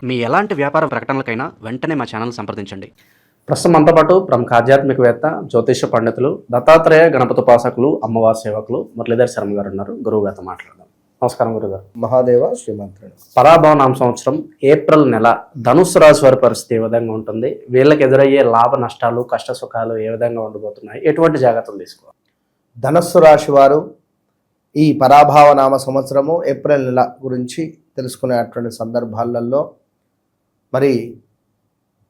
మీ ఎలాంటి వ్యాపార ప్రకటనలకైనా వెంటనే మా ఛానల్ సంప్రదించండి. ప్రస్తుతం మనతో పాటు ప్రముఖ ఆధ్యాత్మికవేత్త, జ్యోతిష పండితులు, దత్తాత్రేయ గణపతి ఉపాసకులు, అమ్మవారి సేవకులు మురళీధర్ శర్మ గారు ఉన్నారు. గురువు గారితో మాట్లాడదాం. నమస్కారం గురుగారు. మహాదేవ శ్రీమంతుడు. పరాభవనామ సంవత్సరం ఏప్రిల్ నెల ధనుస్సు రాశి వారి పరిస్థితి ఏ విధంగా ఉంటుంది? వీళ్ళకి ఎదురయ్యే లాభ నష్టాలు, కష్ట సుఖాలు ఏ విధంగా ఉండబోతున్నాయి? ఎటువంటి జాగ్రత్తలు తీసుకోవాలి? ధనస్సు రాశి వారు ఈ పరాభవనామ సంవత్సరము ఏప్రిల్ నెల గురించి తెలుసుకునేటువంటి సందర్భాలలో మరి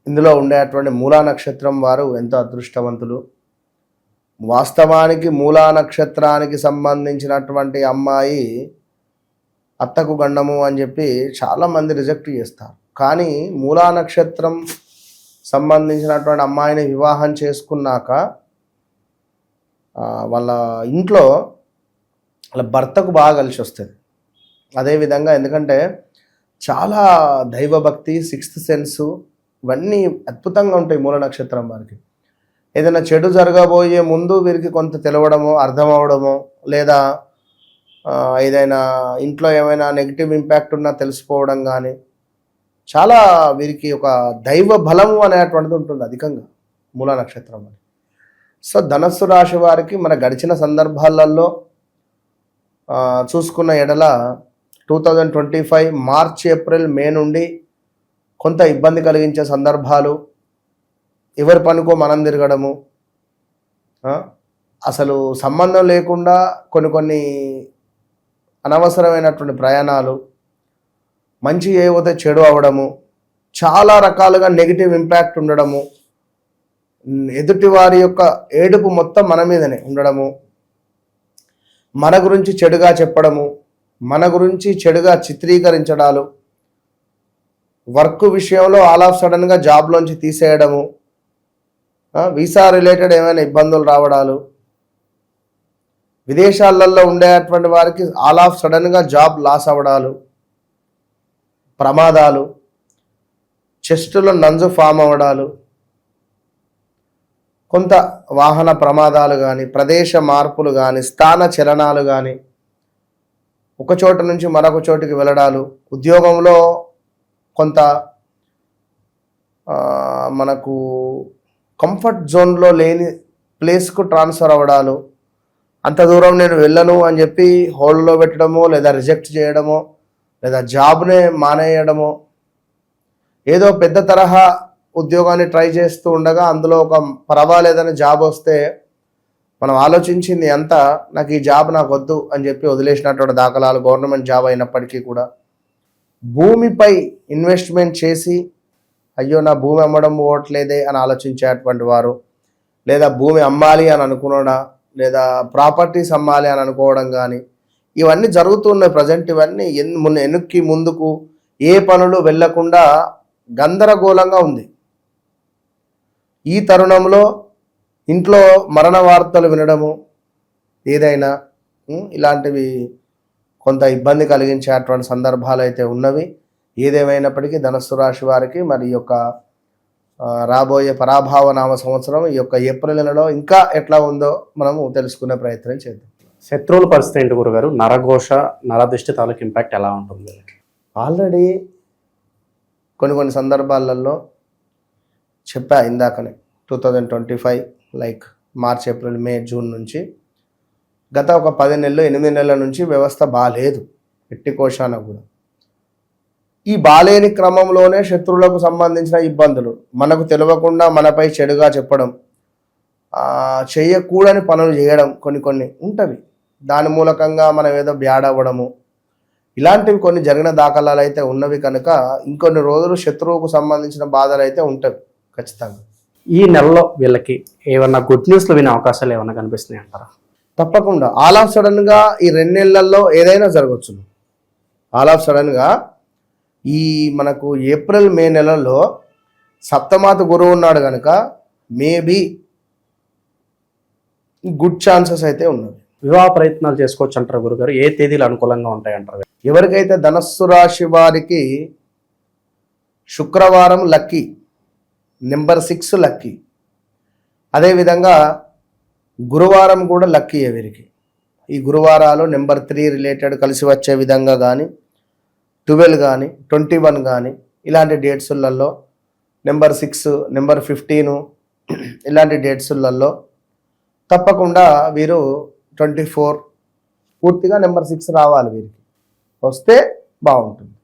ఇందులో ఉండేటువంటి మూలా నక్షత్రం వారు ఎంతో అదృష్టవంతులు. వాస్తవానికి మూలా నక్షత్రానికి సంబంధించినటువంటి అమ్మాయి అత్తకు గండము అని చెప్పి చాలామంది రిజెక్ట్ చేస్తారు. కానీ మూలా నక్షత్రం సంబంధించినటువంటి అమ్మాయిని వివాహం చేసుకున్నాక వాళ్ళ ఇంట్లో వాళ్ళ భర్తకు బాగా కలిసి వస్తుంది. అదేవిధంగా ఎందుకంటే చాలా దైవభక్తి, సిక్స్త్ సెన్సు ఇవన్నీ అద్భుతంగా ఉంటాయి మూల నక్షత్రం వారికి. ఏదైనా చెడు జరగబోయే ముందు వీరికి కొంత తెలవడమో, అర్థం అవడమో, లేదా ఏదైనా ఇంట్లో ఏమైనా నెగిటివ్ ఇంపాక్ట్ ఉన్నా తెలిసిపోవడం కానీ చాలా వీరికి ఒక దైవ బలము అనేటువంటిది ఉంటుంది అధికంగా మూల నక్షత్రం వారికి. సో ధనస్సు రాశి వారికి మన గడిచిన సందర్భాలలో చూసుకున్న ఎడల 2025 మార్చ్, ఏప్రిల్, మే నుండి కొంత ఇబ్బంది కలిగించే సందర్భాలు, ఎవరి పనికో మనం తిరగడము, అసలు సంబంధం లేకుండా కొన్ని అనవసరమైనటువంటి ప్రయాణాలు, మంచి ఏవైతే చెడు అవడము, చాలా రకాలుగా నెగిటివ్ ఇంపాక్ట్ ఉండడము, ఎదుటి వారి యొక్క ఏడుపు మొత్తం మన మీదనే ఉండడము, మన గురించి చెడుగా చెప్పడము, మన గురించి చెడుగా చిత్రీకరించడాలు, వర్క్ విషయంలో ఆల్ ఆఫ్ సడన్గా జాబ్లోంచి తీసేయడము, వీసా రిలేటెడ్ ఏమైనా ఇబ్బందులు రావడాలు, విదేశాలలో ఉండేటువంటి వారికి ఆల్ ఆఫ్ సడన్గా జాబ్ లాస్ అవ్వడాలు, ప్రమాదాలు, చెస్టులో నంజు ఫామ్ అవ్వడాలు, కొంత వాహన ప్రమాదాలు కానీ, ప్రదేశ మార్పులు కానీ, స్థాన చలనాలు కానీ, ఒక చోట నుంచి మరొక చోటుకి వెళ్ళడాలు, ఉద్యోగంలో కొంత మనకు కంఫర్ట్ జోన్లో లేని ప్లేస్కు ట్రాన్స్ఫర్ అవ్వడాలు, అంత దూరం నేను వెళ్ళను అని చెప్పి హోల్డ్లో పెట్టడమో, లేదా రిజెక్ట్ చేయడమో, లేదా జాబ్నే మానేయడమో, ఏదో పెద్ద తరహా ఉద్యోగాన్ని ట్రై చేస్తూ ఉండగా అందులో ఒక పర్వాలేదని జాబ్ వస్తే మనం ఆలోచించింది అంతా నాకు ఈ జాబ్ నాకు వద్దు అని చెప్పి వదిలేసినటువంటి దాఖలాలు, గవర్నమెంట్ జాబ్ అయినప్పటికీ కూడా. భూమిపై ఇన్వెస్ట్మెంట్ చేసి అయ్యో నా భూమి అమ్మడం పోవట్లేదే అని ఆలోచించేటువంటి వారు, లేదా భూమి అమ్మాలి అని అనుకున్నాడా, లేదా ప్రాపర్టీస్ అమ్మాలి అని అనుకోవడం కానీ ఇవన్నీ జరుగుతున్నాయి ప్రజెంట్. ఇవన్నీ వెనక్కి ముందుకు ఏ పనులు వెళ్లకుండా గందరగోళంగా ఉంది. ఈ తరుణంలో ఇంట్లో మరణ వార్తలు వినడము, ఏదైనా ఇలాంటివి కొంత ఇబ్బంది కలిగించేటువంటి సందర్భాలు అయితే ఉన్నవి. ఏదేమైనప్పటికీ ధనస్సు రాశి వారికి మరి యొక్క రాబోయే పరాభవనామ సంవత్సరం ఈ యొక్క ఏప్రిల్ నెలలో ఇంకా ఎట్లా ఉందో మనము తెలుసుకునే ప్రయత్నం చేద్దాం. శత్రువుల పరిస్థితి ఏంటి గురుగారు? నరఘోష, నరదృష్టి తాలూకు ఇంపాక్ట్ ఎలా ఉంటుంది? ఆల్రెడీ కొన్ని సందర్భాలలో చెప్పా ఇందాకనే, 2025 లైక్ మార్చ్, ఏప్రిల్, మే, జూన్ నుంచి గత ఒక 10 నెలలు 8 నెలల నుంచి వ్యవస్థ బాలేదు ఎట్టి కోశాన కూడా. ఈ బాలేని క్రమంలోనే శత్రువులకు సంబంధించిన ఇబ్బందులు, మనకు తెలియకుండా మనపై చెడుగా చెప్పడం, చేయకూడని పనులు చేయడం కొన్ని ఉంటవి. దాని మూలకంగా మనం ఏదో బ్యాడ్ అవ్వడము, ఇలాంటివి కొన్ని జరిగిన దాఖలాలు అయితే ఉన్నవి. కనుక ఇంకొన్ని రోజులు శత్రువుకు సంబంధించిన బాధలు అయితే ఉంటవి ఖచ్చితంగా. ఈ నెలలో వీళ్ళకి ఏమన్నా గుడ్ న్యూస్లు వినే అవకాశాలు ఏమన్నా కనిపిస్తున్నాయి అంటారా? తప్పకుండా. ఆల్ ఆఫ్ సడన్గా ఈ 2 నెలల్లో ఏదైనా జరగచ్చు. ఆల్ ఆఫ్ సడన్గా ఈ మనకు ఏప్రిల్, మే నెలల్లో సప్తమాత గురువు ఉన్నాడు కనుక మేబీ గుడ్ ఛాన్సెస్ అయితే ఉన్నవి. వివాహ ప్రయత్నాలు చేసుకోవచ్చు అంటారు గురుగారు? ఏ తేదీలు అనుకూలంగా ఉంటాయి అంటారు? ఎవరికైతే ధనస్సు రాశి వారికి శుక్రవారం లక్కీ, నెంబర్ 6 లక్కీ, అదేవిధంగా గురువారం కూడా లక్కీ వీరికి. ఈ గురువారాలు నెంబర్ 3 రిలేటెడ్ కలిసి వచ్చే విధంగా కానీ, 12 కానీ, 21 కానీ ఇలాంటి డేట్సులలో నెంబర్ 6, నెంబర్ 15 ఇలాంటి డేట్సులలో తప్పకుండా వీరు 24 పూర్తిగా నెంబర్ 6 రావాలి, వీరికి వస్తే బాగుంటుంది.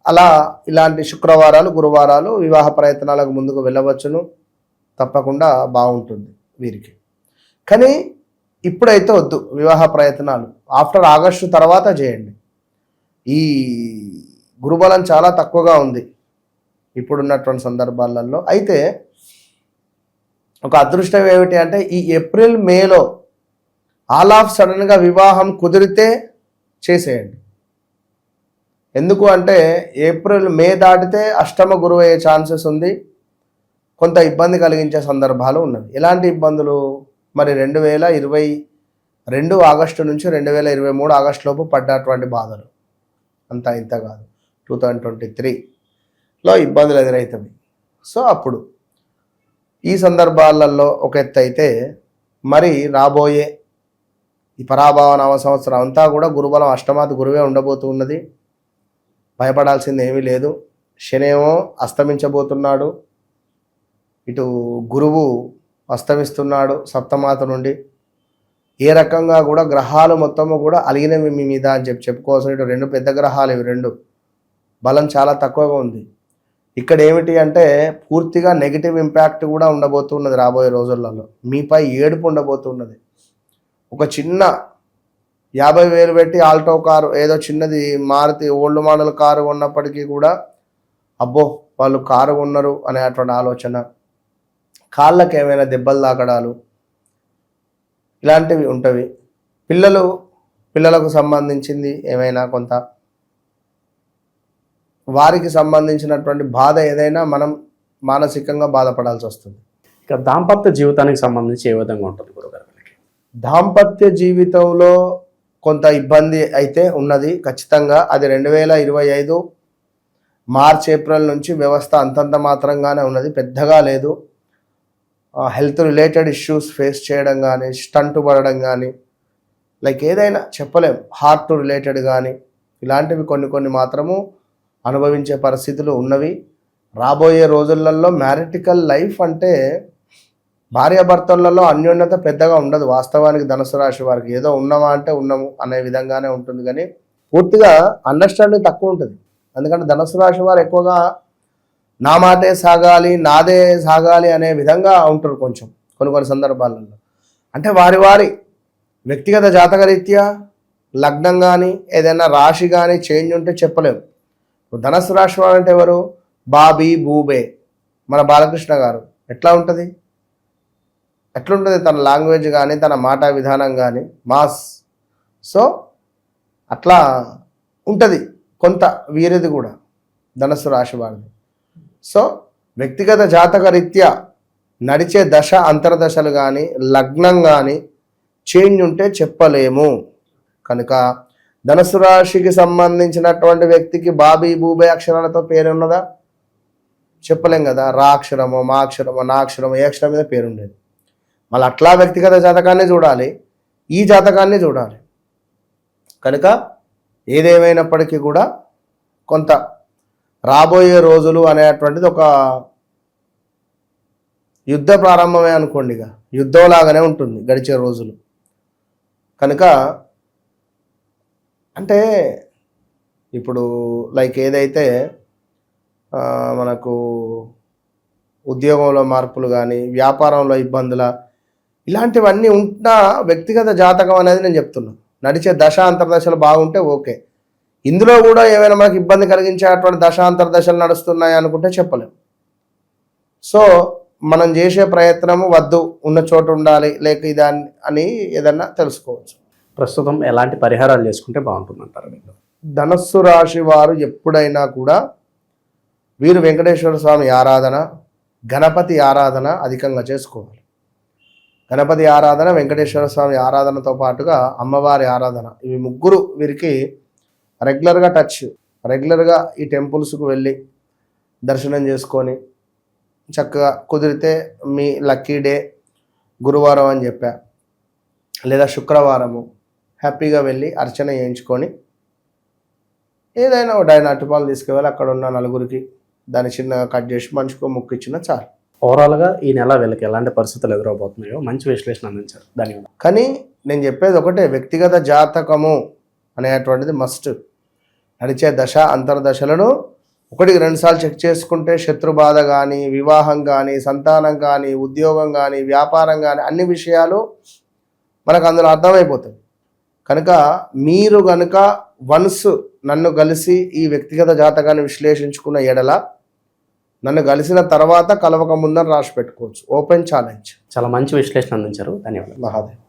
అలా ఇలాంటి శుక్రవారాలు, గురువారాలు వివాహ ప్రయత్నాలకు ముందుకు వెళ్ళవచ్చును, తప్పకుండా బాగుంటుంది వీరికి. కానీ ఇప్పుడైతే వద్దు వివాహ ప్రయత్నాలు, ఆఫ్టర్ ఆగస్టు తర్వాత చేయండి. ఈ గురుబలం చాలా తక్కువగా ఉంది ఇప్పుడున్నటువంటి సందర్భాలలో. అయితే ఒక అదృష్టం ఏమిటి అంటే ఈ ఏప్రిల్ మేలో ఆల్ ఆఫ్ సడన్గా వివాహం కుదిరితే చేసేయండి. ఎందుకు అంటే ఏప్రిల్ మే దాటితే అష్టమ గురువు అయ్యే ఛాన్సెస్ ఉంది, కొంత ఇబ్బంది కలిగించే సందర్భాలు ఉన్నవి. ఎలాంటి ఇబ్బందులు మరి 2022 ఆగస్టు నుంచి 2023 ఆగస్టు లోపు పడ్డటువంటి బాధలు, అంతా ఇంత కాదు, 2023లో ఇబ్బందులు ఎదురవుతాయి. సో అప్పుడు ఈ సందర్భాలలో ఒక ఎత్తు అయితే, మరి రాబోయే ఈ పరాభవ నవ సంవత్సరం అంతా కూడా గురుబలం అష్టమాది గురువే ఉండబోతున్నది, భయపడాల్సింది ఏమీ లేదు. శనేమో అస్తమించబోతున్నాడు, ఇటు గురువు అస్తమిస్తున్నాడు సప్తమాత నుండి. ఏ రకంగా కూడా గ్రహాలు మొత్తము కూడా అలిగినవి మీ మీద అని చెప్పుకోవాల్సిన ఇటు 2 పెద్ద గ్రహాలు, ఇవి 2 బలం చాలా తక్కువగా ఉంది. ఇక్కడ ఏమిటి అంటే పూర్తిగా నెగిటివ్ ఇంపాక్ట్ కూడా ఉండబోతున్నది రాబోయే రోజులలో, మీపై ఏడుపు ఉండబోతున్నది. ఒక చిన్న 50,000 పెట్టి ఆల్టో కారు, ఏదో చిన్నది మారుతి ఓల్డ్ మోడల్ కారు ఉన్నప్పటికీ కూడా అబ్బో వాళ్ళు కారు కొన్నారు అనేటువంటి ఆలోచన, కాళ్ళకి ఏమైనా దెబ్బలు తాకడాలు ఇలాంటివి ఉంటవి. పిల్లలకు సంబంధించింది ఏమైనా కొంత వారికి సంబంధించినటువంటి బాధ ఏదైనా మనం మానసికంగా బాధపడాల్సి వస్తుంది. ఇక దాంపత్య జీవితానికి సంబంధించి ఏ విధంగా ఉంటుంది గురుగారు? దాంపత్య జీవితంలో కొంత ఇబ్బంది అయితే ఉన్నది ఖచ్చితంగా. అది 2025 మార్చ్ ఏప్రిల్ నుంచి వ్యవస్థ అంతంత మాత్రంగానే ఉన్నది, పెద్దగా లేదు. హెల్త్ రిలేటెడ్ ఇష్యూస్ ఫేస్ చేయడం కానీ, స్టంట్ పడడం కానీ, లైక్ ఏదైనా చెప్పలేం, హార్ట్ రిలేటెడ్ కానీ ఇలాంటివి కొన్ని మాత్రము అనుభవించే పరిస్థితులు ఉన్నవి. రాబోయే రోజులలో మ్యారిటికల్ లైఫ్ అంటే భార్యాభర్తలలో అన్యోన్యత పెద్దగా ఉండదు. వాస్తవానికి ధనుసు రాశి వారికి ఏదో ఉన్నామా అంటే ఉన్నాము అనే విధంగానే ఉంటుంది, కానీ పూర్తిగా అండర్స్టాండింగ్ తక్కువ ఉంటుంది. ఎందుకంటే ధనుసు రాశి వారు ఎక్కువగా నా మాటే సాగాలి, నాదే సాగాలి అనే విధంగా ఉంటారు కొంచెం కొన్ని సందర్భాలలో. అంటే వారి వ్యక్తిగత జాతకరీత్యా లగ్నం కానీ ఏదైనా రాశి కానీ చేంజ్ ఉంటే చెప్పలేము. ధనుసు రాశి వారు అంటే ఎవరు? బాబీ బూబే, మన బాలకృష్ణ గారు. ఎట్లుంటుంది తన లాంగ్వేజ్ కానీ, తన మాట విధానం కానీ మాస్. సో అట్లా ఉంటుంది కొంత వీరిది కూడా ధనుసు రాశి వారిది. సో వ్యక్తిగత జాతక రీత్యా నడిచే దశ అంతర్దశలు కానీ లగ్నం కానీ చేంజ్ ఉంటే చెప్పలేము. కనుక ధనుసు రాశికి సంబంధించినటువంటి వ్యక్తికి బాబీ బూబే అక్షరాలతో పేరు ఉన్నదా? చెప్పలేం కదా. రా అక్షరమో, మా అక్షరమో, నా అక్షరమో, ఏ అక్షరం మీద పేరు ఉండేది. మళ్ళీ అట్లా వ్యక్తిగత జాతకాన్ని చూడాలి, ఈ జాతకాన్ని చూడాలి. కనుక ఏదేమైనప్పటికీ కూడా కొంత రాబోయే రోజులు అనేటువంటిది ఒక యుద్ధ ప్రారంభమే అనుకోండి, ఇక యుద్ధంలాగానే ఉంటుంది గడిచే రోజులు. కనుక అంటే ఇప్పుడు లైక్ ఏదైతే మనకు ఉద్యోగంలో మార్పులు కానీ, వ్యాపారంలో ఇబ్బందుల ఇలాంటివన్నీ ఉంటున్నా వ్యక్తిగత జాతకం అనేది నేను చెప్తున్నాను. నడిచే దశ అంతర్దశలు బాగుంటే ఓకే. ఇందులో కూడా ఏమైనా మనకు ఇబ్బంది కలిగించేటువంటి దశ అంతర్దశలు నడుస్తున్నాయి అనుకుంటే చెప్పలేము. సో మనం చేసే ప్రయత్నము వద్దు, ఉన్న చోటు ఉండాలి, లేక ఇదాన్ని అని ఏదన్నా తెలుసుకోవచ్చు. ప్రస్తుతం ఎలాంటి పరిహారాలు చేసుకుంటే బాగుంటుందంటారు? ధనస్సు రాశి వారు ఎప్పుడైనా కూడా వీరు వెంకటేశ్వర స్వామి ఆరాధన, గణపతి ఆరాధన అధికంగా చేసుకోవాలి. గణపతి ఆరాధన, వెంకటేశ్వర స్వామి ఆరాధనతో పాటుగా అమ్మవారి ఆరాధన, ఇవి ముగ్గురు వీరికి రెగ్యులర్గా రెగ్యులర్గా ఈ టెంపుల్స్కు వెళ్ళి దర్శనం చేసుకొని చక్కగా కుదిరితే మీ లక్కీ డే గురువారం అని చెప్పా, లేదా శుక్రవారము హ్యాపీగా వెళ్ళి అర్చన చేయించుకొని ఏదైనా ఒక 1 అరటిపాలు తీసుకువెళ్ళి అక్కడ ఉన్న నలుగురికి దాన్ని చిన్నగా కట్ చేసి మనిషికో ముక్కు ఇచ్చినా చాలు. ఓవరాల్గా ఈ నెల వీళ్ళకి ఎలాంటి పరిస్థితులు ఎదురవబోతున్నాయో మంచి విశ్లేషణ అందించారు. ధన్యవాదాలు. కానీ నేను చెప్పేది ఒకటే, వ్యక్తిగత జాతకము అనేటువంటిది మస్ట్. నడిచే దశ అంతర్దశలను 1-2 సార్లు చెక్ చేసుకుంటే శత్రు బాధ కానీ, వివాహం కానీ, సంతానం కానీ, ఉద్యోగం కానీ, వ్యాపారం కానీ అన్ని విషయాలు మనకు అందులో అర్థమైపోతాయి. కనుక మీరు కనుక వన్స్ నన్ను కలిసి ఈ వ్యక్తిగత జాతకాన్ని విశ్లేషించుకున్న ఎడల, నన్ను కలిసిన తర్వాత కలవక ముందని రాసి పెట్టుకోవచ్చు. Open challenge. చాలా మంచి విశ్లేషణ అందించారు. ధన్యవాదాలు. మహాదేవ్.